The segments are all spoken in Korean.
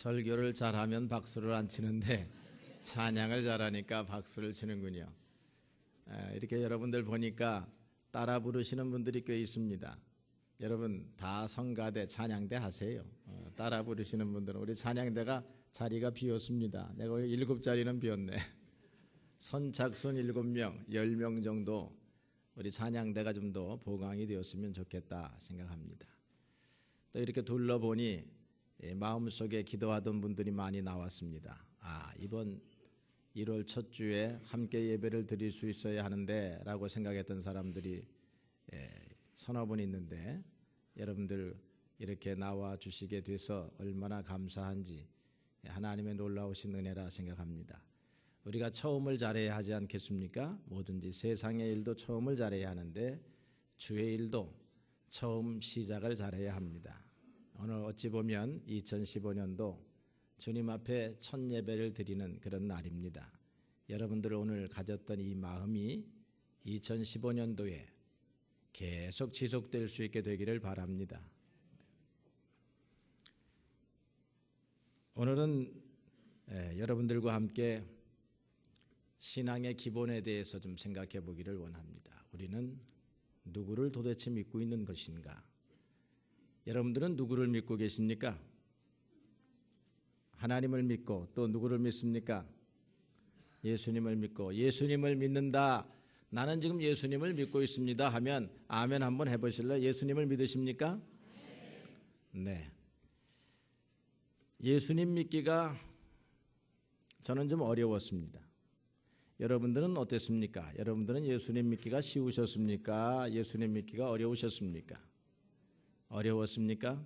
설교를 잘하면 박수를 안 치는데 찬양을 잘하니까 박수를 치는군요. 이렇게 여러분들 보니까 따라 부르시는 분들이 꽤 있습니다. 여러분 다 성가대 찬양대 하세요. 따라 부르시는 분들은 우리 찬양대가 자리가 비었습니다. 내가 7자리는 비었네. 선착순 7명, 10명 정도 우리 찬양대가 좀 더 보강이 되었으면 좋겠다 생각합니다. 또 이렇게 둘러보니 마음속에 기도하던 분들이 많이 나왔습니다. 이번 1월 첫 주에 함께 예배를 드릴 수 있어야 하는데 라고 생각했던 사람들이 서너 분 있는데 여러분들 이렇게 나와 주시게 돼서 얼마나 감사한지 하나님의 놀라우신 은혜라 생각합니다. 우리가 처음을 잘해야 하지 않겠습니까? 뭐든지 세상의 일도 처음을 잘해야 하는데 주의 일도 처음 시작을 잘해야 합니다. 오늘 어찌 보면 2015년도 주님 앞에 첫 예배를 드리는 그런 날입니다. 여러분들 오늘 가졌던 이 마음이 2015년도에 계속 지속될 수 있게 되기를 바랍니다. 오늘은 여러분들과 함께 신앙의 기본에 대해서 좀 생각해 보기를 원합니다. 우리는 누구를 도대체 믿고 있는 것인가? 여러분들은 누구를 믿고 계십니까? 하나님을 믿고 또 누구를 믿습니까? 예수님을 믿고 예수님을 믿는다. 나는 지금 예수님을 믿고 있습니다 하면 아멘 한번 해보실래요? 예수님을 믿으십니까? 네. 예수님 믿기가 저는 좀 어려웠습니다. 여러분들은 어땠습니까? 여러분들은 예수님 믿기가 쉬우셨습니까? 예수님 믿기가 어려우셨습니까? 어려웠습니까?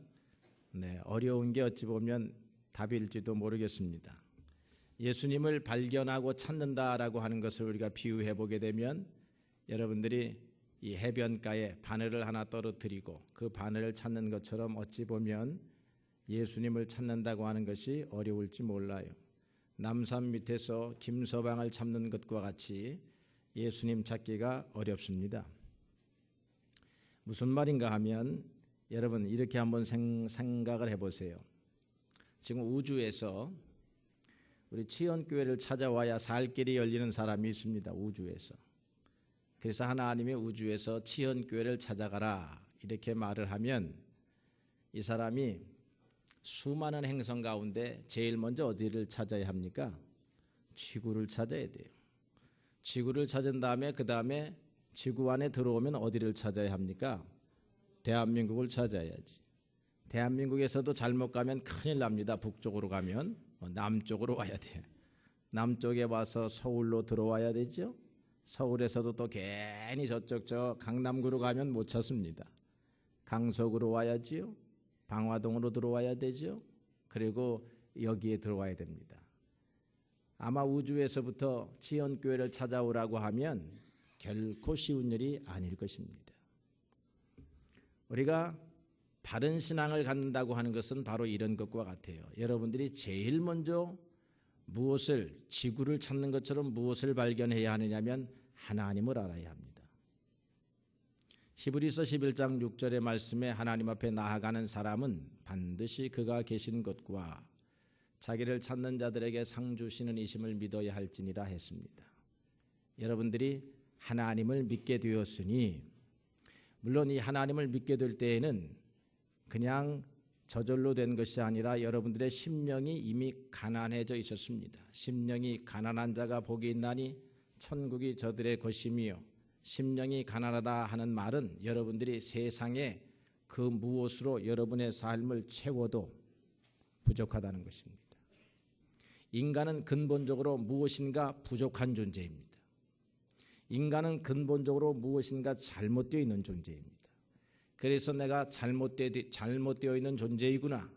네, 어려운 게 어찌 보면 답일지도 모르겠습니다. 예수님을 발견하고 찾는다라고 하는 것을 우리가 비유해 보게 되면 여러분들이 이 해변가에 바늘을 하나 떨어뜨리고 그 바늘을 찾는 것처럼 어찌 보면 예수님을 찾는다고 하는 것이 어려울지 몰라요. 남산 밑에서 김서방을 찾는 것과 같이 예수님 찾기가 어렵습니다. 무슨 말인가 하면 여러분 이렇게 한번 생각을 해보세요. 지금 우주에서 우리 치연교회를 찾아와야 살 길이 열리는 사람이 있습니다. 우주에서. 그래서 하나님이 우주에서 치연교회를 찾아가라 이렇게 말을 하면 이 사람이 수많은 행성 가운데 제일 먼저 어디를 찾아야 합니까? 지구를 찾아야 돼요. 지구를 찾은 다음에 그 다음에 지구 안에 들어오면 어디를 찾아야 합니까? 대한민국을 찾아야지. 대한민국에서도 잘못 가면 큰일 납니다. 북쪽으로 가면 남쪽으로 와야 돼. 남쪽에 와서 서울로 들어와야 되죠. 서울에서도 또 괜히 저쪽 저 강남구로 가면 못 찾습니다. 강석으로 와야지요. 방화동으로 들어와야 되죠. 그리고 여기에 들어와야 됩니다. 아마 우주에서부터 지연교회를 찾아오라고 하면 결코 쉬운 일이 아닐 것입니다. 우리가 바른 신앙을 갖는다고 하는 것은 바로 이런 것과 같아요. 여러분들이 제일 먼저 무엇을 지구를 찾는 것처럼 무엇을 발견해야 하느냐면 하나님을 알아야 합니다. 히브리서 11장 6절의 말씀에 하나님 앞에 나아가는 사람은 반드시 그가 계신 것과 자기를 찾는 자들에게 상 주시는 이심을 믿어야 할지니라 했습니다. 여러분들이 하나님을 믿게 되었으니 물론 이 하나님을 믿게 될 때에는 그냥 저절로 된 것이 아니라 여러분들의 심령이 이미 가난해져 있었습니다. 심령이 가난한 자가 복이 있나니 천국이 저들의 것이며 심령이 가난하다 하는 말은 여러분들이 세상에 그 무엇으로 여러분의 삶을 채워도 부족하다는 것입니다. 인간은 근본적으로 무엇인가 부족한 존재입니다. 인간은 근본적으로 무엇인가 잘못되어 있는 존재입니다. 그래서 내가 잘못되어 있는 존재이구나,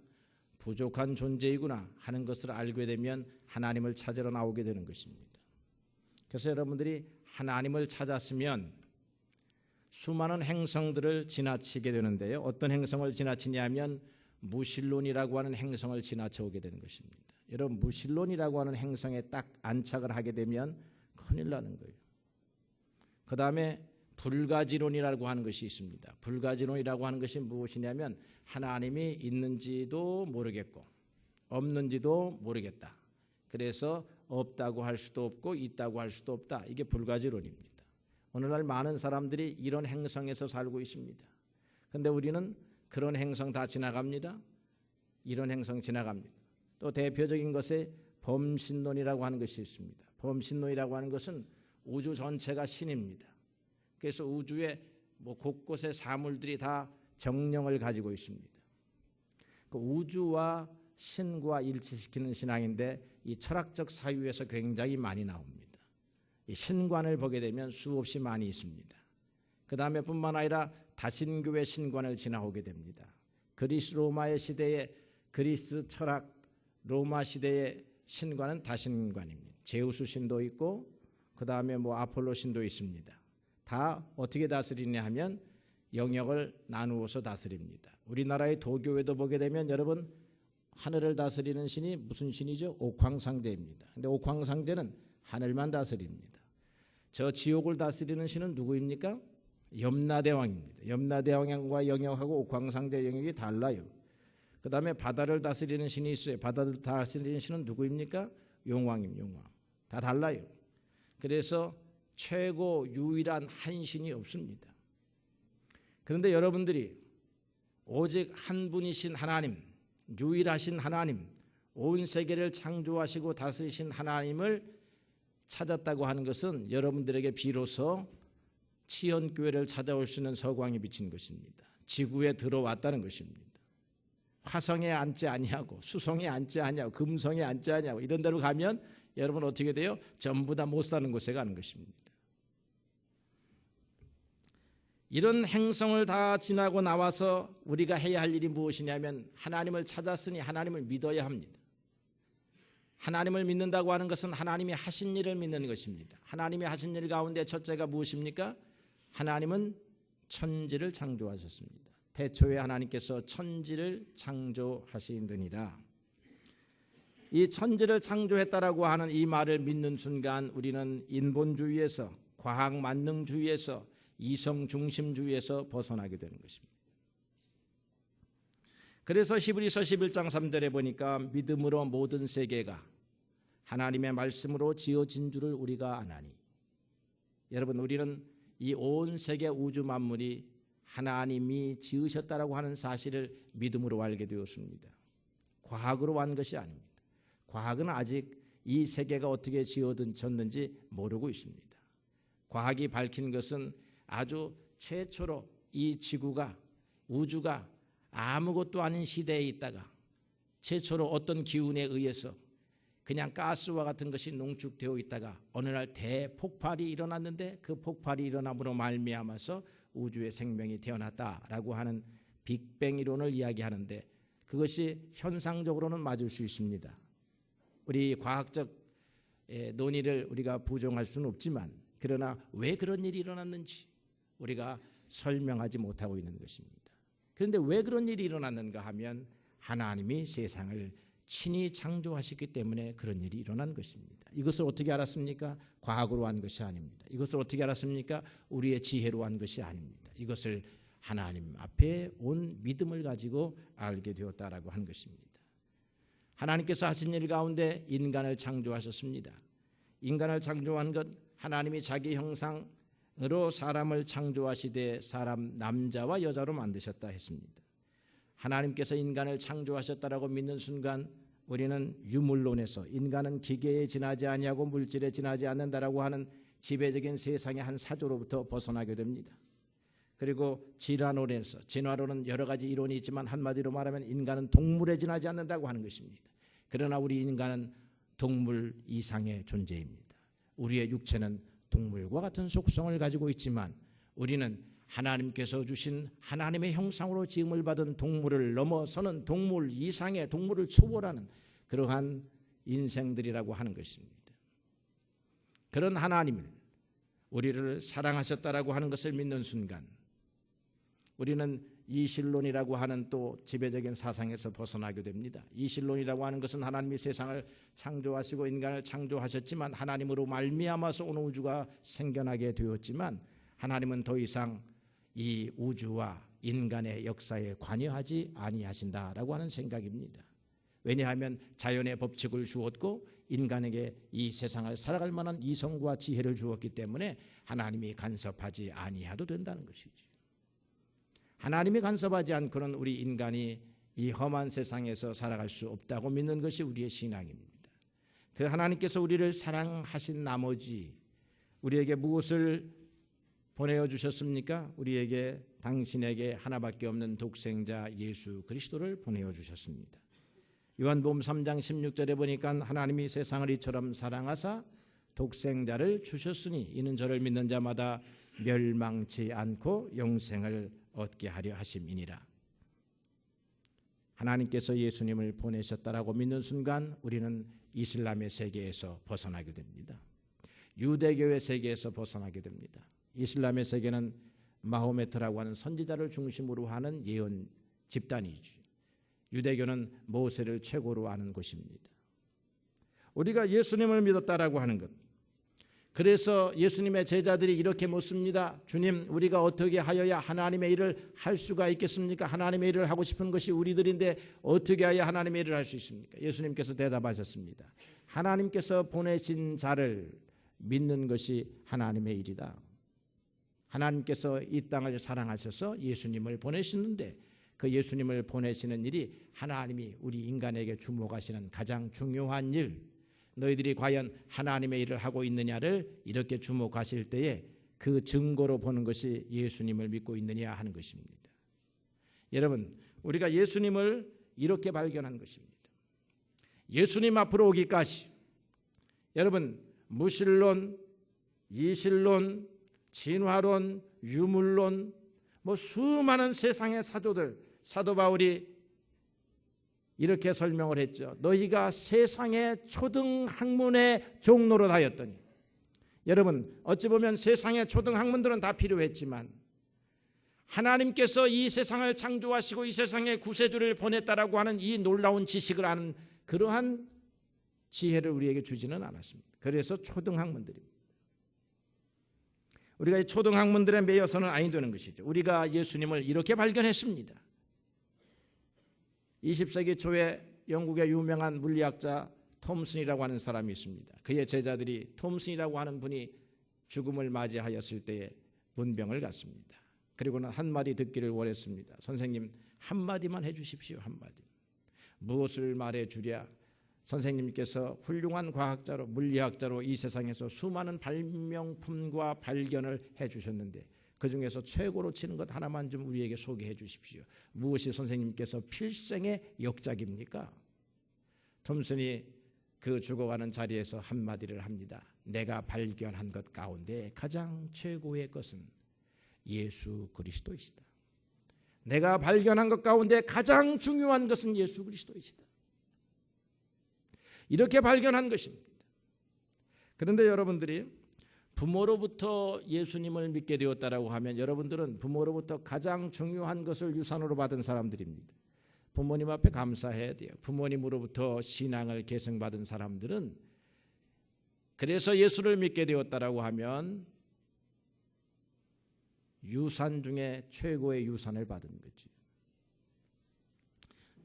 부족한 존재이구나 하는 것을 알게 되면 하나님을 찾으러 나오게 되는 것입니다. 그래서 여러분들이 하나님을 찾았으면 수많은 행성들을 지나치게 되는데요. 어떤 행성을 지나치냐면 무신론이라고 하는 행성을 지나쳐 오게 되는 것입니다. 여러분 무신론이라고 하는 행성에 딱 안착을 하게 되면 큰일 나는 거예요. 그 다음에 불가지론이라고 하는 것이 있습니다. 불가지론이라고 하는 것이 무엇이냐면 하나님이 있는지도 모르겠고 없는지도 모르겠다. 그래서 없다고 할 수도 없고 있다고 할 수도 없다. 이게 불가지론입니다. 오늘날 많은 사람들이 이런 행성에서 살고 있습니다. 그런데 우리는 그런 행성 다 지나갑니다. 이런 행성 지나갑니다. 또 대표적인 것에 범신론이라고 하는 것이 있습니다. 범신론이라고 하는 것은 우주 전체가 신입니다. 그래서 우주의 곳곳의 사물들이 다 정령을 가지고 있습니다. 그 우주와 신과 일치시키는 신앙인데 이 철학적 사유에서 굉장히 많이 나옵니다. 이 신관을 보게 되면 수없이 많이 있습니다. 그 다음에 뿐만 아니라 다신교의 신관을 지나오게 됩니다. 그리스 로마의 시대에 그리스 철학 로마 시대의 신관은 다신관입니다. 제우스 신도 있고 그 다음에 아폴로 신도 있습니다. 다 어떻게 다스리냐 하면 영역을 나누어서 다스립니다. 우리나라의 도교에도 보게 되면 여러분 하늘을 다스리는 신이 무슨 신이죠? 옥황상제입니다. 근데 옥황상제는 하늘만 다스립니다. 저 지옥을 다스리는 신은 누구입니까? 염라대왕입니다. 염라대왕과 영역하고 옥황상제 영역이 달라요. 그 다음에 바다를 다스리는 신이 있어요. 바다를 다스리는 신은 누구입니까? 용왕입니다. 용왕. 다 달라요. 그래서 최고 유일한 한 신이 없습니다. 그런데 여러분들이 오직 한 분이신 하나님, 유일하신 하나님, 온 세계를 창조하시고 다스리신 하나님을 찾았다고 하는 것은 여러분들에게 비로소 치연교회를 찾아올 수 있는 서광이 비친 것입니다. 지구에 들어왔다는 것입니다. 화성에 앉지 아니하고 수성에 앉지 아니하고 금성에 앉지 아니하고 이런 데로 가면 여러분 어떻게 돼요? 전부 다 못 사는 곳에 가는 것입니다. 이런 행성을 다 지나고 나와서 우리가 해야 할 일이 무엇이냐면 하나님을 찾았으니 하나님을 믿어야 합니다. 하나님을 믿는다고 하는 것은 하나님이 하신 일을 믿는 것입니다. 하나님이 하신 일 가운데 첫째가 무엇입니까? 하나님은 천지를 창조하셨습니다. 태초에 하나님께서 천지를 창조하시느니라. 이 천지를 창조했다라고 하는 이 말을 믿는 순간 우리는 인본주의에서 과학 만능주의에서 이성 중심주의에서 벗어나게 되는 것입니다. 그래서 히브리서 11장 3절에 보니까 믿음으로 모든 세계가 하나님의 말씀으로 지어진 줄을 우리가 아나니. 여러분 우리는 이 온 세계 우주 만물이 하나님이 지으셨다라고 하는 사실을 믿음으로 알게 되었습니다. 과학으로 한 것이 아닙니다. 과학은 아직 이 세계가 어떻게 지어졌는지 모르고 있습니다. 과학이 밝힌 것은 아주 최초로 이 지구가 우주가 아무것도 아닌 시대에 있다가 최초로 어떤 기운에 의해서 그냥 가스와 같은 것이 농축되어 있다가 어느 날 대폭발이 일어났는데 그 폭발이 일어남으로 말미암아서 우주의 생명이 태어났다라고 하는 빅뱅 이론을 이야기하는데 그것이 현상적으로는 맞을 수 있습니다. 우리 과학적 논의를 우리가 부정할 수는 없지만 그러나 왜 그런 일이 일어났는지 우리가 설명하지 못하고 있는 것입니다. 그런데 왜 그런 일이 일어났는가 하면 하나님이 세상을 친히 창조하셨기 때문에 그런 일이 일어난 것입니다. 이것을 어떻게 알았습니까? 과학으로 한 것이 아닙니다. 이것을 어떻게 알았습니까? 우리의 지혜로 한 것이 아닙니다. 이것을 하나님 앞에 온 믿음을 가지고 알게 되었다라고 한 것입니다. 하나님께서 하신 일 가운데 인간을 창조하셨습니다. 인간을 창조한 것 하나님이 자기 형상으로 사람을 창조하시되 사람 남자와 여자로 만드셨다 했습니다. 하나님께서 인간을 창조하셨다라고 믿는 순간 우리는 유물론에서 인간은 기계에 지나지 아니하고 물질에 지나지 않는다라고 하는 지배적인 세상의 한 사조로부터 벗어나게 됩니다. 그리고 진화론은 여러 가지 이론이 있지만 한마디로 말하면 인간은 동물에 지나지 않는다고 하는 것입니다. 그러나 우리 인간은 동물 이상의 존재입니다. 우리의 육체는 동물과 같은 속성을 가지고 있지만 우리는 하나님께서 주신 하나님의 형상으로 지음을 받은 동물을 넘어서는 동물 이상의 동물을 초월하는 그러한 인생들이라고 하는 것입니다. 그런 하나님을 우리를 사랑하셨다라고 하는 것을 믿는 순간 우리는 이신론이라고 하는 또 지배적인 사상에서 벗어나게 됩니다. 이신론이라고 하는 것은 하나님이 세상을 창조하시고 인간을 창조하셨지만 하나님으로 말미암아서 온 우주가 생겨나게 되었지만 하나님은 더 이상 이 우주와 인간의 역사에 관여하지 아니하신다라고 하는 생각입니다. 왜냐하면 자연의 법칙을 주었고 인간에게 이 세상을 살아갈 만한 이성과 지혜를 주었기 때문에 하나님이 간섭하지 아니해도 된다는 것이죠. 하나님이 간섭하지 않고는 우리 인간이 이 험한 세상에서 살아갈 수 없다고 믿는 것이 우리의 신앙입니다. 그 하나님께서 우리를 사랑하신 나머지 우리에게 무엇을 보내어 주셨습니까? 우리에게 당신에게 하나밖에 없는 독생자 예수 그리스도를 보내어 주셨습니다. 요한복음 3장 16절에 보니까 하나님이 세상을 이처럼 사랑하사 독생자를 주셨으니 이는 저를 믿는 자마다 멸망치 않고 영생을 얻게 하려 하심이니라. 하나님께서 예수님을 보내셨다라고 믿는 순간 우리는 이슬람의 세계에서 벗어나게 됩니다. 유대교의 세계에서 벗어나게 됩니다. 이슬람의 세계는 마호메트라고 하는 선지자를 중심으로 하는 예언 집단이죠. 유대교는 모세를 최고로 아는 곳입니다. 우리가 예수님을 믿었다라고 하는 것. 그래서 예수님의 제자들이 이렇게 묻습니다. 주님, 우리가 어떻게 하여야 하나님의 일을 할 수가 있겠습니까? 하나님의 일을 하고 싶은 것이 우리들인데 어떻게 하여야 하나님의 일을 할 수 있습니까? 예수님께서 대답하셨습니다. 하나님께서 보내신 자를 믿는 것이 하나님의 일이다. 하나님께서 이 땅을 사랑하셔서 예수님을 보내시는데 그 예수님을 보내시는 일이 하나님이 우리 인간에게 주목하시는 가장 중요한 일, 너희들이 과연 하나님의 일을 하고 있느냐를 이렇게 주목하실 때에 그 증거로 보는 것이 예수님을 믿고 있느냐 하는 것입니다. 여러분, 우리가 예수님을 이렇게 발견한 것입니다. 예수님 앞으로 오기까지 여러분, 무신론, 이신론, 진화론, 유물론, 수많은 세상의 사도들, 사도 바울이 이렇게 설명을 했죠. 너희가 세상의 초등학문의 종로를 하였더니. 여러분, 어찌 보면 세상의 초등학문들은 다 필요했지만 하나님께서 이 세상을 창조하시고 이 세상에 구세주를 보냈다라고 하는 이 놀라운 지식을 아는 그러한 지혜를 우리에게 주지는 않았습니다. 그래서 초등학문들입니다. 우리가 이 초등학문들에 매여서는 아니 되는 것이죠. 우리가 예수님을 이렇게 발견했습니다. 20세기 초에 영국의 유명한 물리학자 톰슨이라고 하는 사람이 있습니다. 그의 제자들이 톰슨이라고 하는 분이 죽음을 맞이하였을 때에 문병을 갔습니다. 그리고는 한마디 듣기를 원했습니다. 선생님, 한마디만 해주십시오. 한마디. 무엇을 말해주랴? 선생님께서 훌륭한 과학자로 물리학자로 이 세상에서 수많은 발명품과 발견을 해주셨는데 그중에서 최고로 치는 것 하나만 좀 우리에게 소개해 주십시오. 무엇이 선생님께서 필생의 역작입니까? 톰슨이 그 죽어가는 자리에서 한마디를 합니다. 내가 발견한 것 가운데 가장 최고의 것은 예수 그리스도이시다. 내가 발견한 것 가운데 가장 중요한 것은 예수 그리스도이시다. 이렇게 발견한 것입니다. 그런데 여러분들이 부모로부터 예수님을 믿게 되었다라고 하면 여러분들은 부모로부터 가장 중요한 것을 유산으로 받은 사람들입니다. 부모님 앞에 감사해야 돼요. 부모님으로부터 신앙을 계승받은 사람들은 그래서 예수를 믿게 되었다라고 하면 유산 중에 최고의 유산을 받은 거지.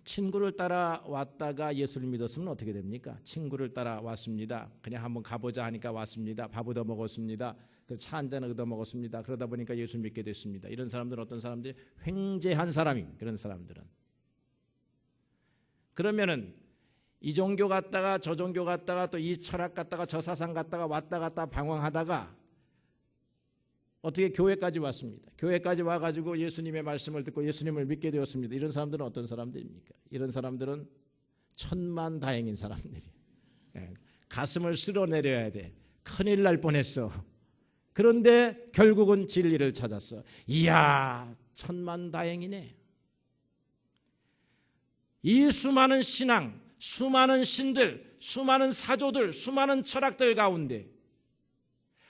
친구를 따라왔다가 예수를 믿었으면 어떻게 됩니까? 친구를 따라왔습니다. 그냥 한번 가보자 하니까 왔습니다. 밥 얻어 먹었습니다. 차 한 잔 얻어 먹었습니다. 그러다 보니까 예수 믿게 됐습니다. 이런 사람들은 어떤 사람들이 횡재한 사람입니다. 그런 사람들은. 그러면은 이 종교 갔다가 저 종교 갔다가 또 이 철학 갔다가 저 사상 갔다가 왔다 갔다 방황하다가 어떻게 교회까지 왔습니다. 교회까지 와가지고 예수님의 말씀을 듣고 예수님을 믿게 되었습니다. 이런 사람들은 어떤 사람들입니까? 이런 사람들은 천만다행인 사람들이에요. 가슴을 쓸어내려야 돼. 큰일 날 뻔했어. 그런데 결국은 진리를 찾았어. 이야, 천만다행이네. 이 수많은 신앙, 수많은 신들, 수많은 사조들, 수많은 철학들 가운데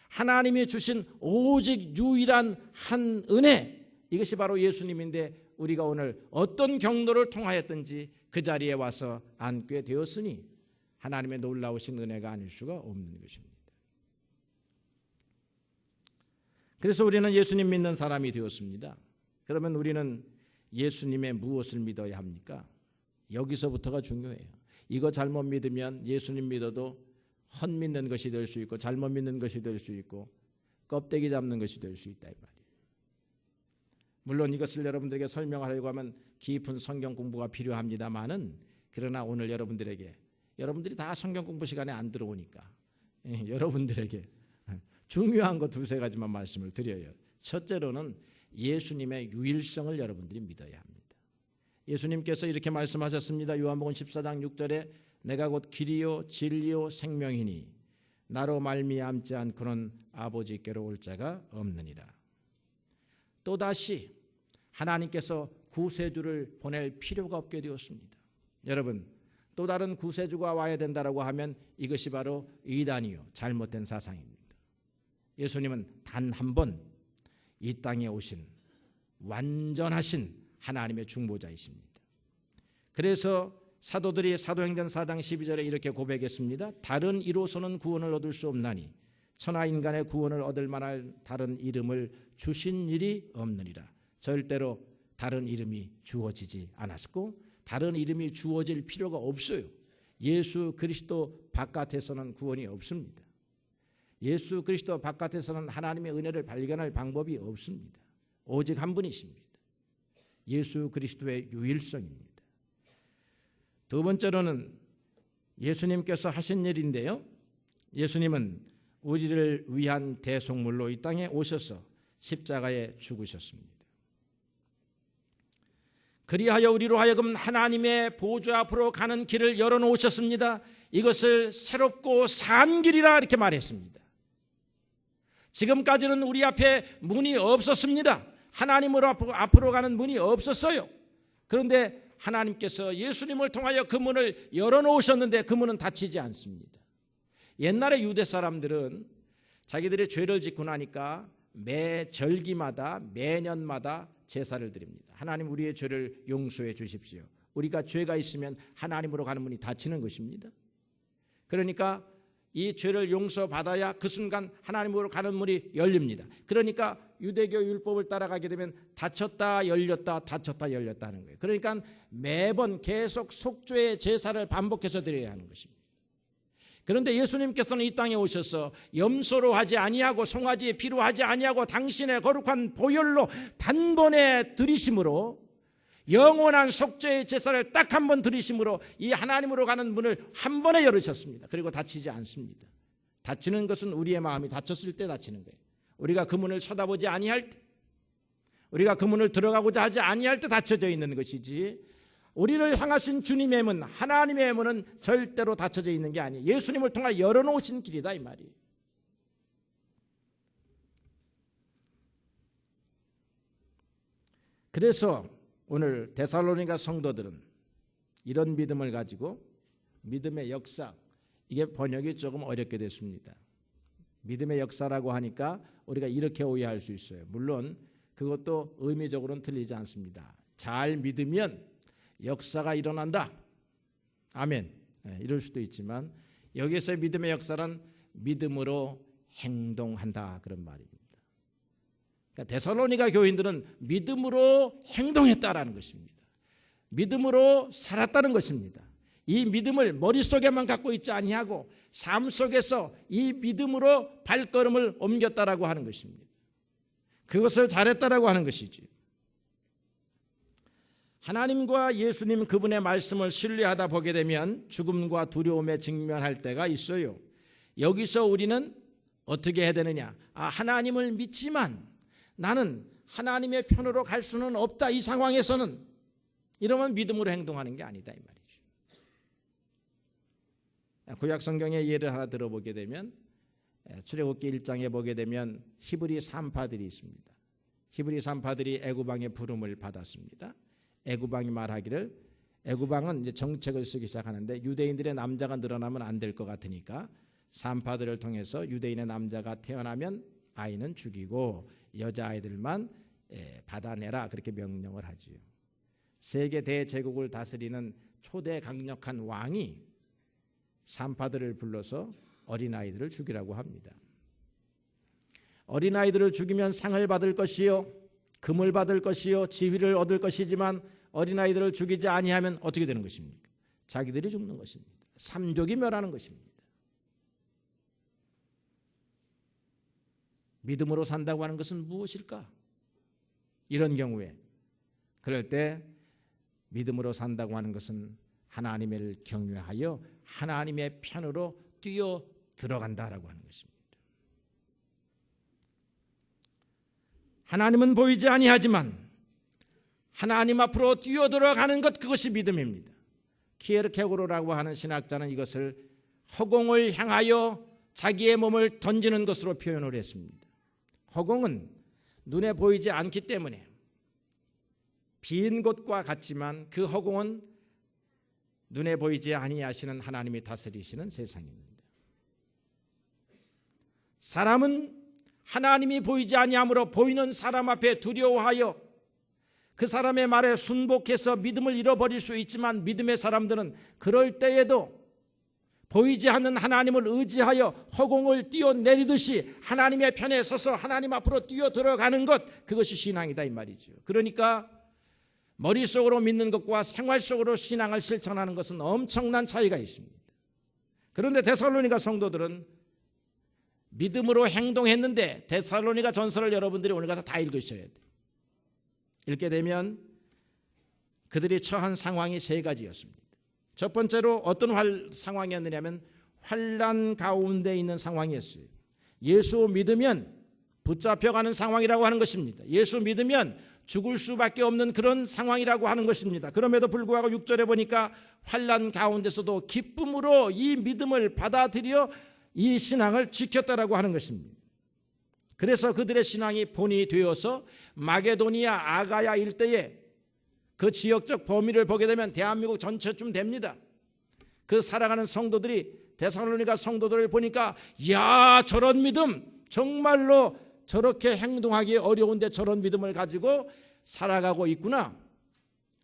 하나님이 주신 오직 유일한 한 은혜, 이것이 바로 예수님인데 우리가 오늘 어떤 경로를 통하였든지 그 자리에 와서 앉게 되었으니 하나님의 놀라우신 은혜가 아닐 수가 없는 것입니다. 그래서 우리는 예수님 믿는 사람이 되었습니다. 그러면 우리는 예수님의 무엇을 믿어야 합니까? 여기서부터가 중요해요. 이거 잘못 믿으면 예수님 믿어도 헛믿는 것이 될 수 있고 잘못 믿는 것이 될 수 있고 껍데기 잡는 것이 될 수 있다 이 말이에요. 물론 이것을 여러분들에게 설명하려고 하면 깊은 성경 공부가 필요합니다만은 그러나 오늘 여러분들이 다 성경 공부 시간에 안 들어오니까 여러분들에게 중요한 거 두세 가지만 말씀을 드려요. 첫째로는 예수님의 유일성을 여러분들이 믿어야 합니다. 예수님께서 이렇게 말씀하셨습니다. 요한복음 14장 6절에 내가 곧 길이요 진리요 생명이니 나로 말미암지 않고는 아버지께로 올 자가 없느니라. 또다시 하나님께서 구세주를 보낼 필요가 없게 되었습니다. 여러분, 또 다른 구세주가 와야 된다라고 하면 이것이 바로 이단이요 잘못된 사상입니다. 예수님은 단 한 번 이 땅에 오신 완전하신 하나님의 중보자이십니다. 그래서 사도들이 사도행전 4장 12절에 이렇게 고백했습니다. 다른 이로서는 구원을 얻을 수 없나니 천하 인간의 구원을 얻을 만한 다른 이름을 주신 일이 없느니라. 절대로 다른 이름이 주어지지 않았고 다른 이름이 주어질 필요가 없어요. 예수 그리스도 바깥에서는 구원이 없습니다. 예수 그리스도 바깥에서는 하나님의 은혜를 발견할 방법이 없습니다. 오직 한 분이십니다. 예수 그리스도의 유일성입니다. 두 번째로는 예수님께서 하신 일인데요. 예수님은 우리를 위한 대속물로 이 땅에 오셔서 십자가에 죽으셨습니다. 그리하여 우리로 하여금 하나님의 보좌 앞으로 가는 길을 열어놓으셨습니다. 이것을 새롭고 산 길이라 이렇게 말했습니다. 지금까지는 우리 앞에 문이 없었습니다. 하나님으로 앞으로 가는 문이 없었어요. 그런데 하나님께서 예수님을 통하여 그 문을 열어놓으셨는데 그 문은 닫히지 않습니다. 옛날에 유대 사람들은 자기들이 죄를 짓고 나니까 매 절기마다 매년마다 제사를 드립니다. 하나님 우리의 죄를 용서해 주십시오. 우리가 죄가 있으면 하나님으로 가는 문이 닫히는 것입니다. 그러니까 이 죄를 용서받아야 그 순간 하나님으로 가는 문이 열립니다. 그러니까 유대교 율법을 따라가게 되면 닫혔다 열렸다 닫혔다 열렸다 하는 거예요. 그러니까 매번 계속 속죄의 제사를 반복해서 드려야 하는 것입니다. 그런데 예수님께서는 이 땅에 오셔서 염소로 하지 아니하고 송아지의 피로 하지 아니하고 당신의 거룩한 보혈로 단번에 드리심으로 영원한 속죄의 제사를 딱 한 번 드리심으로 이 하나님으로 가는 문을 한 번에 열으셨습니다. 그리고 닫히지 않습니다. 닫히는 것은 우리의 마음이 닫혔을 때 닫히는 거예요. 우리가 그 문을 쳐다보지 아니할 때, 우리가 그 문을 들어가고자 하지 아니할 때 닫혀져 있는 것이지, 우리를 향하신 주님의 문, 하나님의 문은 절대로 닫혀져 있는 게 아니에요. 예수님을 통해 열어놓으신 길이다 이 말이에요. 그래서 오늘 데살로니가 성도들은 이런 믿음을 가지고 믿음의 역사, 이게 번역이 조금 어렵게 됐습니다. 믿음의 역사라고 하니까 우리가 이렇게 오해할 수 있어요. 물론 그것도 의미적으로는 틀리지 않습니다. 잘 믿으면 역사가 일어난다. 아멘. 이럴 수도 있지만 여기에서의 믿음의 역사는 믿음으로 행동한다 그런 말입니다. 그러니까 데살로니가 교인들은 믿음으로 행동했다라는 것입니다. 믿음으로 살았다는 것입니다. 이 믿음을 머릿속에만 갖고 있지 아니하고 삶 속에서 이 믿음으로 발걸음을 옮겼다라고 하는 것입니다. 그것을 잘했다라고 하는 것이지. 하나님과 예수님 그분의 말씀을 신뢰하다 보게 되면 죽음과 두려움에 직면할 때가 있어요. 여기서 우리는 어떻게 해야 되느냐? 하나님을 믿지만 나는 하나님의 편으로 갈 수는 없다. 이 상황에서는 이러면 믿음으로 행동하는 게 아니다 이 말이죠. 구약 성경의 예를 하나 들어보게 되면 출애굽기 1장에 보게 되면 히브리 산파들이 있습니다. 히브리 산파들이 애굽왕의 부름을 받았습니다. 애굽왕이 말하기를, 애굽왕은 이제 정책을 쓰기 시작하는데 유대인들의 남자가 늘어나면 안 될 것 같으니까 산파들을 통해서 유대인의 남자가 태어나면 아이는 죽이고 여자아이들만 받아내라 그렇게 명령을 하지요. 세계 대제국을 다스리는 초대 강력한 왕이 산파들을 불러서 어린아이들을 죽이라고 합니다. 어린아이들을 죽이면 상을 받을 것이요 금을 받을 것이요 지위를 얻을 것이지만 어린아이들을 죽이지 아니하면 어떻게 되는 것입니까? 자기들이 죽는 것입니다. 삼족이 멸하는 것입니다. 믿음으로 산다고 하는 것은 무엇일까? 이런 경우에 그럴 때 믿음으로 산다고 하는 것은 하나님을 경외하여 하나님의 편으로 뛰어 들어간다라고 하는 것입니다. 하나님은 보이지 아니하지만 하나님 앞으로 뛰어 들어가는 것, 그것이 믿음입니다. 키에르케고르라고 하는 신학자는 이것을 허공을 향하여 자기의 몸을 던지는 것으로 표현을 했습니다. 허공은 눈에 보이지 않기 때문에 빈 곳과 같지만 그 허공은 눈에 보이지 아니하시는 하나님이 다스리시는 세상입니다. 사람은 하나님이 보이지 아니함으로 보이는 사람 앞에 두려워하여 그 사람의 말에 순복해서 믿음을 잃어버릴 수 있지만, 믿음의 사람들은 그럴 때에도 보이지 않는 하나님을 의지하여 허공을 뛰어내리듯이 하나님의 편에 서서 하나님 앞으로 뛰어 들어가는 것, 그것이 신앙이다 이 말이죠. 그러니까 머릿속으로 믿는 것과 생활 속으로 신앙을 실천하는 것은 엄청난 차이가 있습니다. 그런데 데살로니가 성도들은 믿음으로 행동했는데, 데살로니가 전서를 여러분들이 오늘 가서 다 읽으셔야 돼요. 읽게 되면 그들이 처한 상황이 세 가지였습니다. 첫 번째로 어떤 상황이었느냐면 환난 가운데 있는 상황이었어요. 예수 믿으면 붙잡혀가는 상황이라고 하는 것입니다. 예수 믿으면 죽을 수밖에 없는 그런 상황이라고 하는 것입니다. 그럼에도 불구하고 6절에 보니까 환난 가운데서도 기쁨으로 이 믿음을 받아들여 이 신앙을 지켰다라고 하는 것입니다. 그래서 그들의 신앙이 본이 되어서 마게도니아, 아가야 일대에 그 지역적 범위를 보게 되면 대한민국 전체쯤 됩니다. 그 살아가는 성도들이 데살로니가 성도들을 보니까, 야, 저런 믿음, 정말로 저렇게 행동하기 어려운데 저런 믿음을 가지고 살아가고 있구나.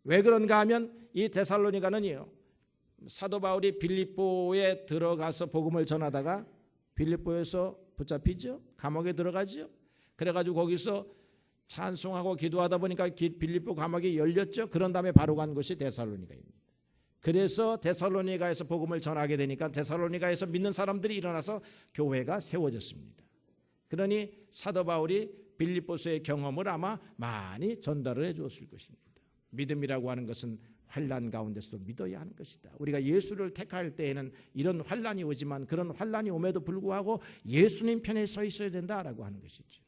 왜 그런가 하면 이 데살로니가는요, 사도 바울이 빌립보에 들어가서 복음을 전하다가 빌립보에서 붙잡히죠. 감옥에 들어가죠. 그래가지고 거기서 찬송하고 기도하다 보니까 빌립보 감옥이 열렸죠. 그런 다음에 바로 간 곳이 데살로니가입니다. 그래서 데살로니가에서 복음을 전하게 되니까 데살로니가에서 믿는 사람들이 일어나서 교회가 세워졌습니다. 그러니 사도 바울이 빌립보서의 경험을 아마 많이 전달을 해 주었을 것입니다. 믿음이라고 하는 것은 환난 가운데서도 믿어야 하는 것이다. 우리가 예수를 택할 때에는 이런 환난이 오지만 그런 환난이 오면도 불구하고 예수님 편에 서 있어야 된다라고 하는 것이죠.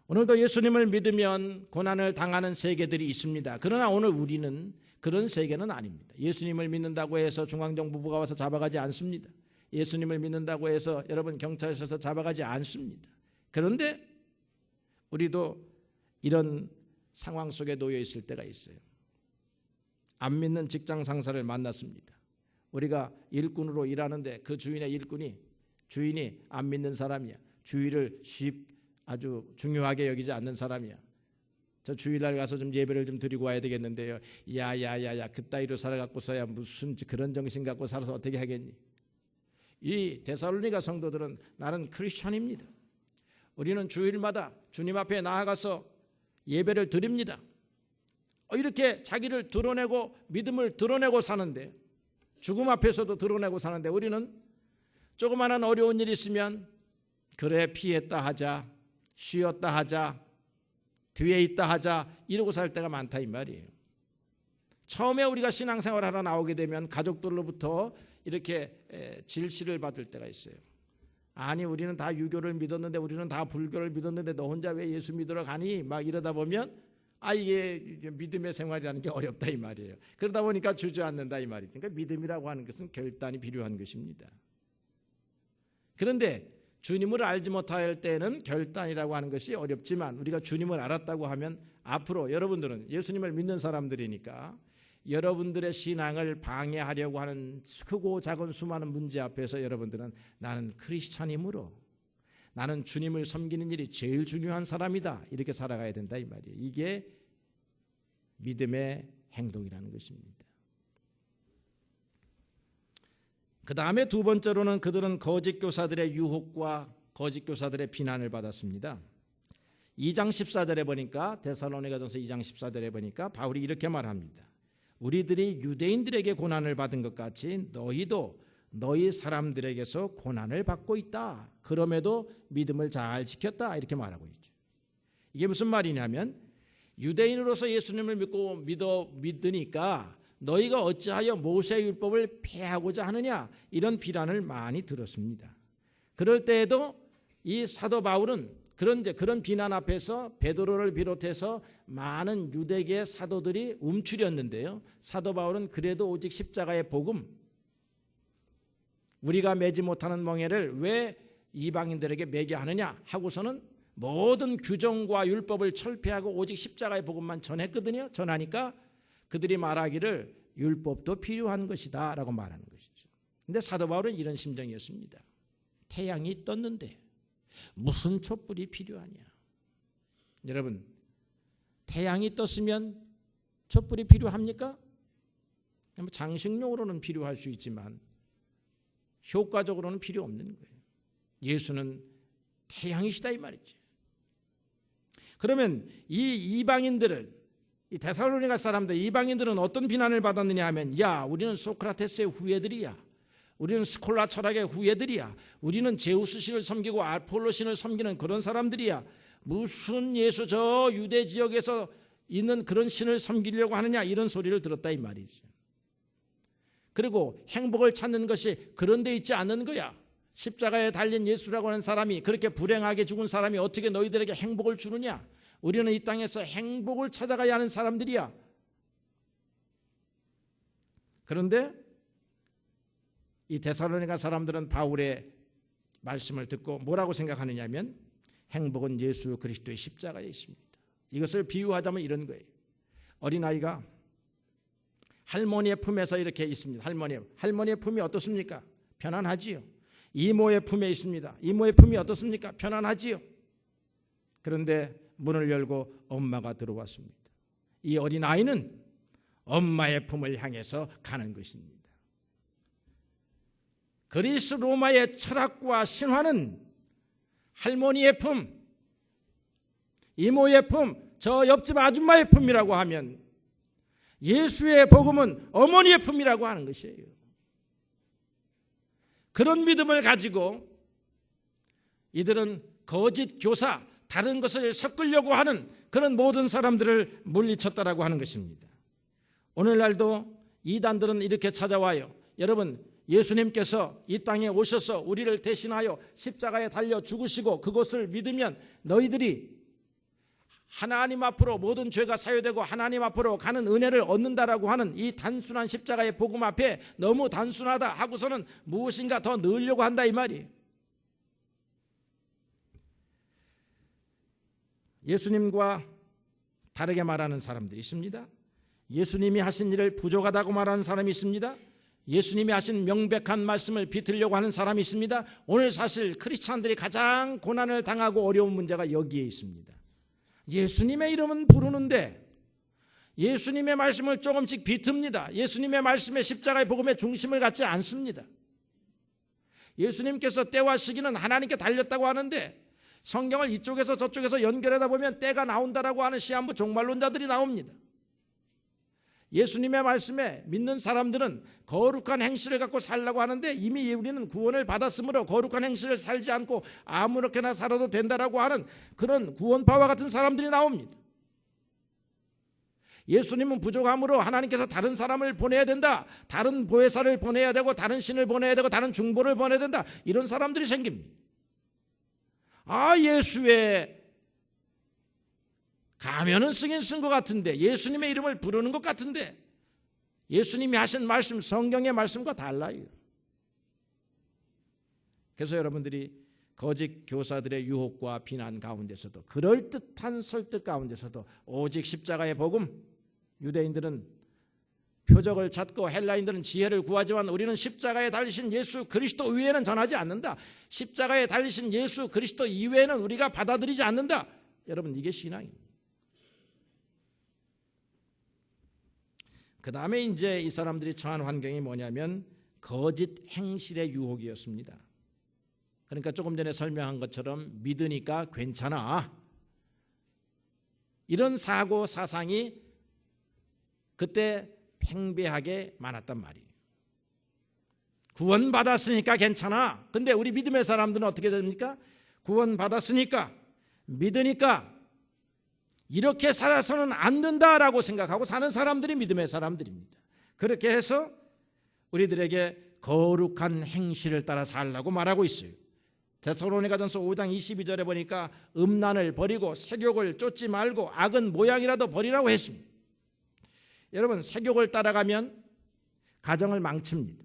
오늘도 예수님을 믿으면 고난을 당하는 세계들이 있습니다. 그러나 오늘 우리는 그런 세계는 아닙니다. 예수님을 믿는다고 해서 중앙정부부가 와서 잡아가지 않습니다. 예수님을 믿는다고 해서 여러분 경찰서에서 잡아가지 않습니다. 그런데 우리도 이런 상황 속에 놓여 있을 때가 있어요. 안 믿는 직장 상사를 만났습니다. 우리가 일꾼으로 일하는데 그 주인이 안 믿는 사람이야. 주의를 아주 중요하게 여기지 않는 사람이야. 저 주일날 가서 좀 예배를 좀 드리고 와야 되겠는데요. 야야야야, 그따위로 살아갖고서야 무슨 그런 정신 갖고 살아서 어떻게 하겠니? 이 데살로니가 성도들은 나는 크리스천입니다. 우리는 주일마다 주님 앞에 나아가서 예배를 드립니다. 이렇게 자기를 드러내고 믿음을 드러내고 사는데, 죽음 앞에서도 드러내고 사는데, 우리는 조그마한 어려운 일이 있으면 그래 피했다 하자, 쉬었다 하자, 뒤에 있다 하자, 이러고 살 때가 많다 이 말이에요. 처음에 우리가 신앙생활 하러 나오게 되면 가족들로부터 이렇게 질시를 받을 때가 있어요. 아니 우리는 다 유교를 믿었는데, 우리는 다 불교를 믿었는데 너 혼자 왜 예수 믿으러 가니? 막 이러다 보면 이게 믿음의 생활이라는 게 어렵다 이 말이에요. 그러다 보니까 주저앉는다 이 말이죠. 그러니까 믿음이라고 하는 것은 결단이 필요한 것입니다. 그런데 주님을 알지 못할 때는 결단이라고 하는 것이 어렵지만, 우리가 주님을 알았다고 하면 앞으로 여러분들은 예수님을 믿는 사람들이니까 여러분들의 신앙을 방해하려고 하는 크고 작은 수많은 문제 앞에서 여러분들은 나는 크리스찬이므로 나는 주님을 섬기는 일이 제일 중요한 사람이다, 이렇게 살아가야 된다 이 말이에요. 이게 믿음의 행동이라는 것입니다. 그 다음에 두 번째로는 그들은 거짓 교사들의 유혹과 거짓 교사들의 비난을 받았습니다. 2장 14절에 보니까, 데살로니가전서 2장 14절에 보니까 바울이 이렇게 말합니다. 우리들이 유대인들에게 고난을 받은 것 같이 너희도 너희 사람들에게서 고난을 받고 있다. 그럼에도 믿음을 잘 지켰다. 이렇게 말하고 있죠. 이게 무슨 말이냐면 유대인으로서 예수님을 믿으니까 너희가 어찌하여 모세의 율법을 폐하고자 하느냐, 이런 비난을 많이 들었습니다. 그럴 때에도 이 사도 바울은 그런 비난 앞에서 베드로를 비롯해서 많은 유대계 사도들이 움츠렸는데요, 사도 바울은 그래도 오직 십자가의 복음, 우리가 매지 못하는 멍에를 왜 이방인들에게 매게 하느냐 하고서는 모든 규정과 율법을 철폐하고 오직 십자가의 복음만 전했거든요. 전하니까 그들이 말하기를 율법도 필요한 것이다 라고 말하는 것이죠. 그런데 사도 바울은 이런 심정이었습니다. 태양이 떴는데 무슨 촛불이 필요하냐. 여러분, 태양이 떴으면 촛불이 필요합니까? 장식용으로는 필요할 수 있지만 효과적으로는 필요 없는 거예요. 예수는 태양이시다 이 말이죠. 그러면 이 이방인들을, 이 데살로니가 사람들, 이방인들은 어떤 비난을 받았느냐 하면, 야, 우리는 소크라테스의 후예들이야. 우리는 스콜라 철학의 후예들이야. 우리는 제우스 신을 섬기고 아폴로 신을 섬기는 그런 사람들이야. 무슨 예수 저 유대 지역에서 있는 그런 신을 섬기려고 하느냐, 이런 소리를 들었다 이 말이죠. 그리고 행복을 찾는 것이 그런 데 있지 않는 거야. 십자가에 달린 예수라고 하는 사람이, 그렇게 불행하게 죽은 사람이 어떻게 너희들에게 행복을 주느냐. 우리는 이 땅에서 행복을 찾아가야 하는 사람들이야. 그런데 이 데살로니가 사람들은 바울의 말씀을 듣고 뭐라고 생각하느냐면, 행복은 예수 그리스도의 십자가에 있습니다. 이것을 비유하자면 이런 거예요. 어린아이가 할머니의 품에서 이렇게 있습니다. 할머니의 품이 어떻습니까? 편안하지요. 이모의 품에 있습니다. 이모의 품이 어떻습니까? 편안하지요. 그런데 문을 열고 엄마가 들어왔습니다. 이 어린아이는 엄마의 품을 향해서 가는 것입니다. 그리스 로마의 철학과 신화는 할머니의 품, 이모의 품, 저 옆집 아줌마의 품이라고 하면 예수의 복음은 어머니의 품이라고 하는 것이에요. 그런 믿음을 가지고 이들은 거짓 교사, 다른 것을 섞으려고 하는 그런 모든 사람들을 물리쳤다라고 하는 것입니다. 오늘날도 이단들은 이렇게 찾아와요. 여러분, 예수님께서 이 땅에 오셔서 우리를 대신하여 십자가에 달려 죽으시고 그것을 믿으면 너희들이 하나님 앞으로 모든 죄가 사유되고 하나님 앞으로 가는 은혜를 얻는다라고 하는 이 단순한 십자가의 복음 앞에 너무 단순하다 하고서는 무엇인가 더 넣으려고 한다 이 말이에요. 예수님과 다르게 말하는 사람들이 있습니다. 예수님이 하신 일을 부족하다고 말하는 사람이 있습니다. 예수님이 하신 명백한 말씀을 비틀려고 하는 사람이 있습니다. 오늘 사실 크리스찬들이 가장 고난을 당하고 어려운 문제가 여기에 있습니다. 예수님의 이름은 부르는데 예수님의 말씀을 조금씩 비틉니다. 예수님의 말씀의 십자가의 복음의 중심을 갖지 않습니다. 예수님께서 때와 시기는 하나님께 달렸다고 하는데 성경을 이쪽에서 저쪽에서 연결하다 보면 때가 나온다라고 하는 시한부 종말론자들이 나옵니다. 예수님의 말씀에 믿는 사람들은 거룩한 행실을 갖고 살라고 하는데 이미 우리는 구원을 받았으므로 거룩한 행실을 살지 않고 아무렇게나 살아도 된다라고 하는 그런 구원파와 같은 사람들이 나옵니다. 예수님은 부족함으로 하나님께서 다른 사람을 보내야 된다, 다른 보혜사를 보내야 되고 다른 신을 보내야 되고 다른 중보를 보내야 된다, 이런 사람들이 생깁니다. 예수의 가면은 쓰긴 쓴 것 같은데, 예수님의 이름을 부르는 것 같은데 예수님이 하신 말씀, 성경의 말씀과 달라요. 그래서 여러분들이 거짓 교사들의 유혹과 비난 가운데서도, 그럴듯한 설득 가운데서도 오직 십자가의 복음, 유대인들은 표적을 찾고 헬라인들은 지혜를 구하지만 우리는 십자가에 달리신 예수 그리스도 이외에는 전하지 않는다. 십자가에 달리신 예수 그리스도 이외에는 우리가 받아들이지 않는다. 여러분, 이게 신앙입니다. 그 다음에 이제 이 사람들이 처한 환경이 뭐냐면 거짓 행실의 유혹이었습니다. 그러니까 조금 전에 설명한 것처럼 믿으니까 괜찮아, 이런 사고 사상이 그때 팽배하게 많았단 말이에요. 구원받았으니까 괜찮아. 근데 우리 믿음의 사람들은 어떻게 됩니까? 구원받았으니까, 믿으니까 이렇게 살아서는 안 된다라고 생각하고 사는 사람들이 믿음의 사람들입니다. 그렇게 해서 우리들에게 거룩한 행실을 따라 살라고 말하고 있어요. 데살로니가전서 5장 22절에 보니까 음란을 버리고 색욕을 쫓지 말고 악은 모양이라도 버리라고 했습니다. 여러분, 색욕을 따라가면 가정을 망칩니다.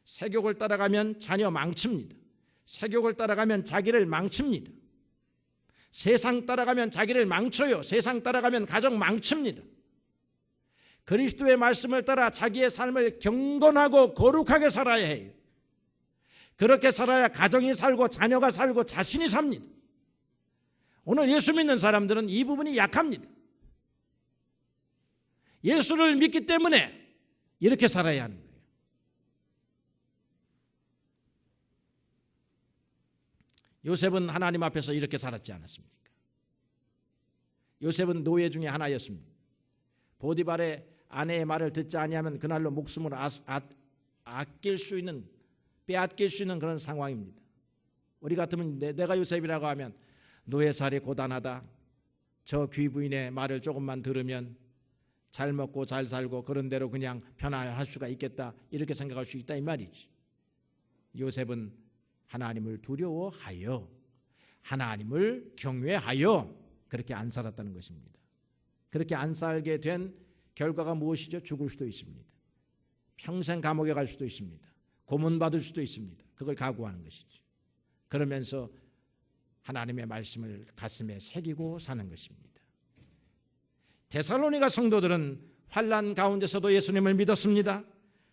색욕을 따라가면 자녀 망칩니다. 색욕을 따라가면 자기를 망칩니다. 세상 따라가면 자기를 망쳐요. 세상 따라가면 가정 망칩니다. 그리스도의 말씀을 따라 자기의 삶을 경건하고 거룩하게 살아야 해요. 그렇게 살아야 가정이 살고 자녀가 살고 자신이 삽니다. 오늘 예수 믿는 사람들은 이 부분이 약합니다. 예수를 믿기 때문에 이렇게 살아야 하는 거예요. 요셉은 하나님 앞에서 이렇게 살았지 않았습니까? 요셉은 노예 중에 하나였습니다. 보디발의 아내의 말을 듣지 아니하면 그날로 목숨을 아낄 수 있는, 빼앗길 수 있는 그런 상황입니다. 우리 같으면 내가 요셉이라고 하면 노예살이 고단하다, 저 귀부인의 말을 조금만 들으면 잘 먹고 잘 살고 그런 대로 그냥 편안할 수가 있겠다, 이렇게 생각할 수 있다 이 말이지. 요셉은 하나님을 두려워하여, 하나님을 경외하여 그렇게 안 살았다는 것입니다. 그렇게 안 살게 된 결과가 무엇이죠? 죽을 수도 있습니다. 평생 감옥에 갈 수도 있습니다. 고문받을 수도 있습니다. 그걸 각오하는 것이죠. 그러면서 하나님의 말씀을 가슴에 새기고 사는 것입니다. 데살로니가 성도들은 환난 가운데서도 예수님을 믿었습니다.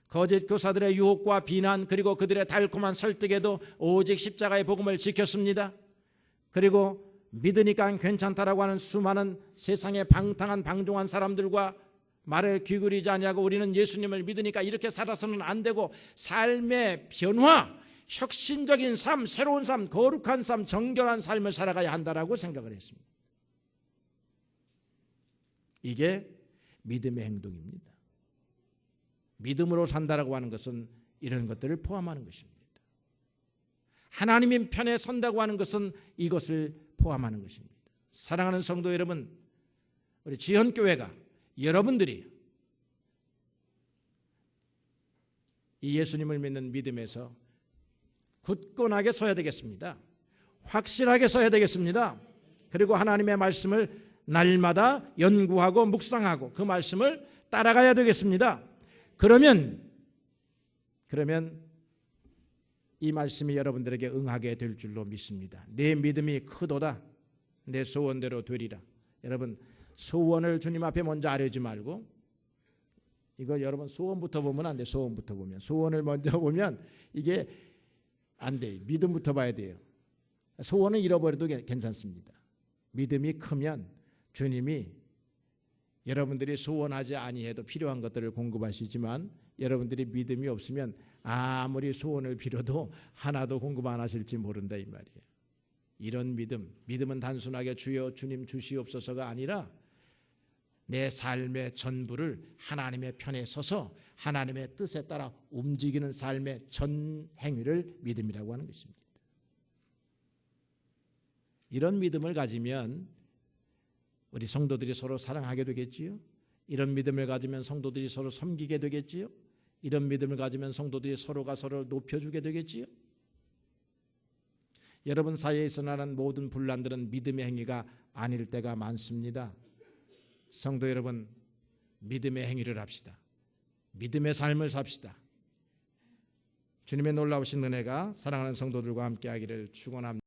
거짓 교사들의 유혹과 비난, 그리고 그들의 달콤한 설득에도 오직 십자가의 복음을 지켰습니다. 그리고 믿으니까 괜찮다라고 하는 수많은 세상의 방탕한 방종한 사람들과 말을 귀그리지 아니하고 우리는 예수님을 믿으니까 이렇게 살아서는 안 되고 삶의 변화, 혁신적인 삶, 새로운 삶, 거룩한 삶, 정결한 삶을 살아가야 한다라고 생각을 했습니다. 이게 믿음의 행동입니다. 믿음으로 산다라고 하는 것은 이런 것들을 포함하는 것입니다. 하나님의 편에 선다고 하는 것은 이것을 포함하는 것입니다. 사랑하는 성도 여러분, 우리 지현교회가, 여러분들이 이 예수님을 믿는 믿음에서 굳건하게 서야 되겠습니다. 확실하게 서야 되겠습니다. 그리고 하나님의 말씀을 날마다 연구하고 묵상하고 그 말씀을 따라가야 되겠습니다. 그러면 이 말씀이 여러분들에게 응하게 될 줄로 믿습니다. 내 믿음이 크도다, 내 소원대로 되리라. 여러분, 소원을 주님 앞에 먼저 아뢰지 말고, 이거 여러분 소원부터 보면 안 돼. 소원부터 보면, 소원을 먼저 보면 이게 안 돼. 믿음부터 봐야 돼요. 소원은 잃어버려도 괜찮습니다. 믿음이 크면 주님이 여러분들이 소원하지 아니해도 필요한 것들을 공급하시지만, 여러분들이 믿음이 없으면 아무리 소원을 빌어도 하나도 공급 안 하실지 모른다 이 말이에요. 이런 믿음은 단순하게 주여 주님 주시옵소서가 아니라 내 삶의 전부를 하나님의 편에 서서 하나님의 뜻에 따라 움직이는 삶의 전 행위를 믿음이라고 하는 것입니다. 이런 믿음을 가지면 우리 성도들이 서로 사랑하게 되겠지요. 이런 믿음을 가지면 성도들이 서로 섬기게 되겠지요. 이런 믿음을 가지면 성도들이 서로가 서로를 높여주게 되겠지요. 여러분 사이에서 나는 모든 분란들은 믿음의 행위가 아닐 때가 많습니다. 성도 여러분, 믿음의 행위를 합시다. 믿음의 삶을 삽시다. 주님의 놀라우신 은혜가 사랑하는 성도들과 함께 하기를 축원합니다.